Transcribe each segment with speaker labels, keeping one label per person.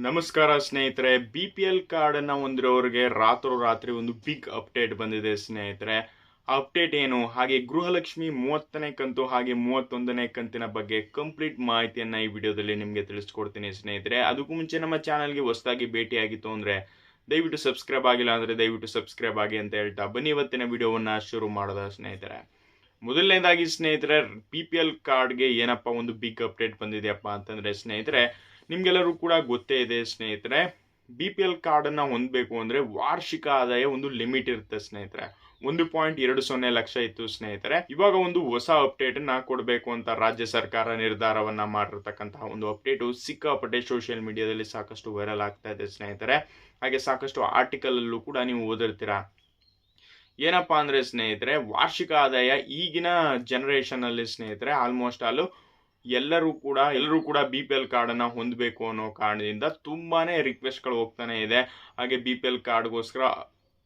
Speaker 1: ನಮಸ್ಕಾರ ಸ್ನೇಹಿತರೆ. BPL ಕಾರ್ಡನ್ನು ಹೊಂದಿರೋರಿಗೆ ರಾತ್ರೋರಾತ್ರಿ ಒಂದು ಬಿಗ್ ಅಪ್ಡೇಟ್ ಬಂದಿದೆ ಸ್ನೇಹಿತರೆ. ಅಪ್ಡೇಟ್ ಏನು, ಹಾಗೆ ಗೃಹಲಕ್ಷ್ಮಿ 30ನೇ ಕಂತು ಹಾಗೆ 31ನೇ ಕಂತಿನ ಬಗ್ಗೆ ಕಂಪ್ಲೀಟ್ ಮಾಹಿತಿಯನ್ನು ಈ ವಿಡಿಯೋದಲ್ಲಿ ನಿಮಗೆ ತಿಳಿಸ್ಕೊಡ್ತೀನಿ ಸ್ನೇಹಿತರೆ. ಅದಕ್ಕೂ ಮುಂಚೆ ನಮ್ಮ ಚಾನಲ್ಗೆ ಹೊಸದಾಗಿ ಭೇಟಿಯಾಗಿತ್ತು ಅಂದರೆ ದಯವಿಟ್ಟು ಸಬ್ಸ್ಕ್ರೈಬ್ ಆಗಿಲ್ಲ ಅಂದರೆ ದಯವಿಟ್ಟು ಸಬ್ಸ್ಕ್ರೈಬ್ ಆಗಿ ಅಂತ ಹೇಳ್ತಾ ಬನ್ನಿ ಇವತ್ತಿನ ವಿಡಿಯೋವನ್ನು ಶುರು ಮಾಡೋದ ಸ್ನೇಹಿತರೆ. ಮೊದಲನೇದಾಗಿ ಸ್ನೇಹಿತರೆ, BPL ಕಾರ್ಡ್ಗೆ ಏನಪ್ಪ ಒಂದು ಬಿಗ್ ಅಪ್ಡೇಟ್ ಬಂದಿದೆಯಪ್ಪ ಅಂತಂದರೆ ಸ್ನೇಹಿತರೆ, ನಿಮ್ಗೆಲ್ಲರೂ ಕೂಡ ಗೊತ್ತೇ ಇದೆ ಸ್ನೇಹಿತರೆ, BPL ಕಾರ್ಡನ್ನು ಹೊಂದಬೇಕು ಅಂದರೆ ವಾರ್ಷಿಕ ಆದಾಯ ಒಂದು ಲಿಮಿಟ್ ಇರುತ್ತೆ ಸ್ನೇಹಿತರೆ. 1.20 ಲಕ್ಷ ಇತ್ತು ಸ್ನೇಹಿತರೆ. ಇವಾಗ ಒಂದು ಹೊಸ ಅಪ್ಡೇಟನ್ನು ಕೊಡಬೇಕು ಅಂತ ರಾಜ್ಯ ಸರ್ಕಾರ ನಿರ್ಧಾರವನ್ನು ಮಾಡಿರ್ತಕ್ಕಂತಹ ಒಂದು ಅಪ್ಡೇಟು ಸಿಕ್ಕಾಪಟ್ಟೆ ಸೋಷಿಯಲ್ ಮೀಡಿಯಾದಲ್ಲಿ ಸಾಕಷ್ಟು ವೈರಲ್ ಆಗ್ತಾ ಇದೆ ಸ್ನೇಹಿತರೆ. ಹಾಗೆ ಸಾಕಷ್ಟು ಆರ್ಟಿಕಲಲ್ಲೂ ಕೂಡ ನೀವು ಓದಿರ್ತೀರಾ. ಏನಪ್ಪಾ ಅಂದರೆ ಸ್ನೇಹಿತರೆ, ವಾರ್ಷಿಕ ಆದಾಯ ಈಗಿನ ಜನರೇಷನಲ್ಲಿ ಸ್ನೇಹಿತರೆ ಆಲ್ಮೋಸ್ಟ್ ಎಲ್ಲರೂ ಕೂಡ BPL ಕಾರ್ಡನ್ನು ಹೊಂದಬೇಕು ಅನ್ನೋ ಕಾರಣದಿಂದ ತುಂಬಾನೇ ರಿಕ್ವೆಸ್ಟ್ಗಳು ಹೋಗ್ತಾನೆ ಇದೆ. ಹಾಗೆ BPL ಕಾರ್ಡ್ಗೋಸ್ಕರ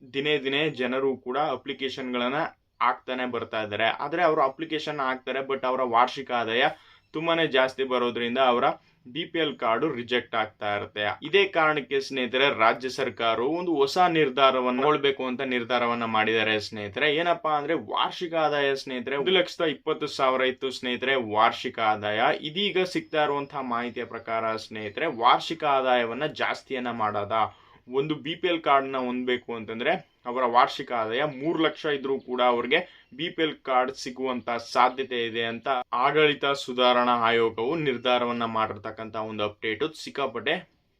Speaker 1: ದಿನೇ ದಿನೇ ಜನರು ಕೂಡ ಅಪ್ಲಿಕೇಶನ್ಗಳನ್ನು ಹಾಕ್ತಾನೆ ಬರ್ತಾ ಇದ್ದಾರೆ. ಆದರೆ ಅವರು ಅಪ್ಲಿಕೇಶನ್ ಹಾಕ್ತಾರೆ, ಬಟ್ ಅವರ ವಾರ್ಷಿಕ ಆದಾಯ ತುಂಬಾನೇ ಜಾಸ್ತಿ ಬರೋದ್ರಿಂದ ಅವರ BPL ಕಾರ್ಡು ರಿಜೆಕ್ಟ್ ಆಗ್ತಾ ಇರುತ್ತೆ. ಇದೇ ಕಾರಣಕ್ಕೆ ಸ್ನೇಹಿತರೆ ರಾಜ್ಯ ಸರ್ಕಾರವು ಒಂದು ಹೊಸ ನಿರ್ಧಾರವನ್ನು ತಗೊಳ್ಬೇಕು ಅಂತ ನಿರ್ಧಾರವನ್ನ ಮಾಡಿದ್ದಾರೆ ಸ್ನೇಹಿತರೆ. ಏನಪ್ಪಾ ಅಂದ್ರೆ ವಾರ್ಷಿಕ ಆದಾಯ ಸ್ನೇಹಿತರೆ 1,20,000 ಇತ್ತು ಸ್ನೇಹಿತರೆ ವಾರ್ಷಿಕ ಆದಾಯ. ಇದೀಗ ಸಿಗ್ತಾ ಇರುವಂತಹ ಮಾಹಿತಿಯ ಪ್ರಕಾರ ಸ್ನೇಹಿತರೆ, ವಾರ್ಷಿಕ ಆದಾಯವನ್ನ ಜಾಸ್ತಿಯನ್ನ ಮಾಡೋದ, ಒಂದು BPL ಕಾರ್ಡ್ನ ಹೊಂದಬೇಕು ಅಂತಂದ್ರೆ ಅವರ ವಾರ್ಷಿಕ ಆದಾಯ 3 ಲಕ್ಷ ಇದ್ರೂ ಕೂಡ ಅವರಿಗೆ BPL ಕಾರ್ಡ್ ಸಿಗುವಂತ ಸಾಧ್ಯತೆ ಇದೆ ಅಂತ ಆಡಳಿತ ಸುಧಾರಣಾ ಆಯೋಗವು ನಿರ್ಧಾರವನ್ನ ಮಾಡಿರ್ತಕ್ಕಂಥ ಒಂದು ಅಪ್ಡೇಟ್ ಸಿಕ್ಕಾಪಟ್ಟೆ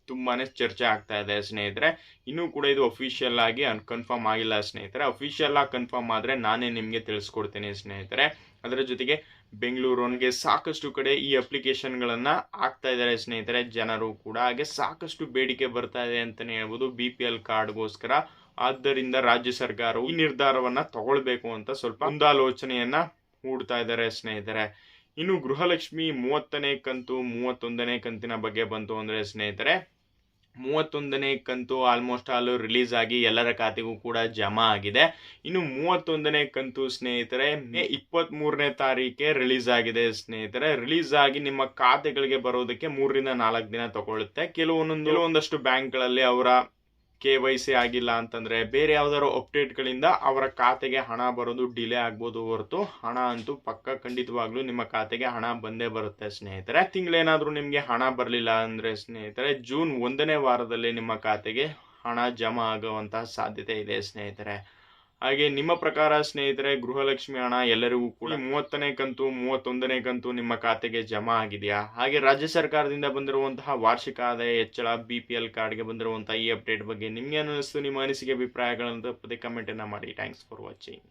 Speaker 1: ತುಂಬಾನೇ ಚರ್ಚೆ ಆಗ್ತಾ ಇದೆ ಸ್ನೇಹಿತರೆ. ಇನ್ನೂ ಕೂಡ ಇದು ಅಫಿಷಿಯಲ್ ಆಗಿ ಕನ್ಫರ್ಮ್ ಆಗಿಲ್ಲ ಸ್ನೇಹಿತರೆ. ಅಫಿಷಿಯಲ್ ಆಗಿ ಕನ್ಫರ್ಮ್ ಆದ್ರೆ ನಾನೇ ನಿಮ್ಗೆ ತಿಳಿಸ್ಕೊಡ್ತೀನಿ ಸ್ನೇಹಿತರೆ. ಅದರ ಜೊತೆಗೆ ಬೆಂಗಳೂರಿಗೆ ಸಾಕಷ್ಟು ಕಡೆ ಈ ಅಪ್ಲಿಕೇಶನ್ಗಳನ್ನ ಹಾಕ್ತಾ ಇದ್ದಾರೆ ಸ್ನೇಹಿತರೆ ಜನರು ಕೂಡ. ಹಾಗೆ ಸಾಕಷ್ಟು ಬೇಡಿಕೆ ಬರ್ತಾ ಇದೆ ಅಂತಾನೆ ಹೇಳ್ಬೋದು BPL ಕಾರ್ಡ್ಗೋಸ್ಕರ. ಆದ್ದರಿಂದ ರಾಜ್ಯ ಸರ್ಕಾರವು ಈ ನಿರ್ಧಾರವನ್ನ ತಗೊಳ್ಬೇಕು ಅಂತ ಸ್ವಲ್ಪ ಮುಂದಾಲೋಚನೆಯನ್ನ ಹೂಡ್ತಾ ಇದ್ದಾರೆ ಸ್ನೇಹಿತರೆ. ಇನ್ನು ಗೃಹಲಕ್ಷ್ಮಿ 30ನೇ ಕಂತು 31ನೇ ಕಂತಿನ ಬಗ್ಗೆ ಬಂತು ಅಂದ್ರೆ ಸ್ನೇಹಿತರೆ, 31ನೇ ಕಂತು ಆಲ್ಮೋಸ್ಟ್ ರಿಲೀಸ್ ಆಗಿ ಎಲ್ಲರ ಖಾತೆಗೂ ಕೂಡ ಜಮಾ ಆಗಿದೆ. ಇನ್ನು 31ನೇ ಕಂತು ಸ್ನೇಹಿತರೆ ಮೇ 23ನೇ ತಾರೀಕೆ ರಿಲೀಸ್ ಆಗಿದೆ ಸ್ನೇಹಿತರೆ. ರಿಲೀಸ್ ಆಗಿ ನಿಮ್ಮ ಖಾತೆಗಳಿಗೆ ಬರೋದಕ್ಕೆ 3 ರಿಂದ 4 ದಿನ ತಗೊಳ್ಳುತ್ತೆ. ಕೆಲವೊಂದಷ್ಟು ಬ್ಯಾಂಕ್ಗಳಲ್ಲಿ ಅವರ KYC ಆಗಿಲ್ಲ ಅಂತಂದ್ರೆ ಬೇರೆ ಯಾವ್ದಾದ್ರು ಅಪ್ಡೇಟ್ಗಳಿಂದ ಅವರ ಖಾತೆಗೆ ಹಣ ಬರೋದು ಡಿಲೇ ಆಗ್ಬೋದು ಹೊರತು ಹಣ ಅಂತೂ ಪಕ್ಕ ಖಂಡಿತವಾಗ್ಲೂ ನಿಮ್ಮ ಖಾತೆಗೆ ಹಣ ಬಂದೇ ಬರುತ್ತೆ ಸ್ನೇಹಿತರೆ. ತಿಂಗಳೇನಾದ್ರೂ ನಿಮ್ಗೆ ಹಣ ಬರಲಿಲ್ಲ ಅಂದ್ರೆ ಸ್ನೇಹಿತರೆ, ಜೂನ್ 1ನೇ ವಾರದಲ್ಲಿ ನಿಮ್ಮ ಖಾತೆಗೆ ಹಣ ಜಮಾ ಆಗುವಂತಹ ಸಾಧ್ಯತೆ ಇದೆ ಸ್ನೇಹಿತರೆ. ಹಾಗೆ ನಿಮ್ಮ ಪ್ರಕಾರ ಸ್ನೇಹಿತರೆ, ಗೃಹಲಕ್ಷ್ಮಿ ಹಣ ಎಲ್ಲರಿಗೂ ಕೂಡ 30ನೇ ಕಂತು 31ನೇ ಕಂತು ನಿಮ್ಮ ಖಾತೆಗೆ ಜಮಾ ಆಗಿದೆಯಾ? ಹಾಗೆ ರಾಜ್ಯ ಸರ್ಕಾರದಿಂದ ಬಂದಿರುವಂತಹ ವಾರ್ಷಿಕ ಆದಾಯ ಹೆಚ್ಚಳ BPL ಕಾರ್ಡ್ಗೆ ಬಂದಿರುವಂತಹ ಈ ಅಪ್ಡೇಟ್ ಬಗ್ಗೆ ನಿಮ್ಗೆ ಅನಿಸ್ತು? ನಿಮ್ಮ ಅನಿಸಿಕೆ ಅಭಿಪ್ರಾಯಗಳನ್ನು ತಪ್ಪದೆ ಕಮೆಂಟ್ ಅನ್ನ ಮಾಡಿ. Thanks for watching.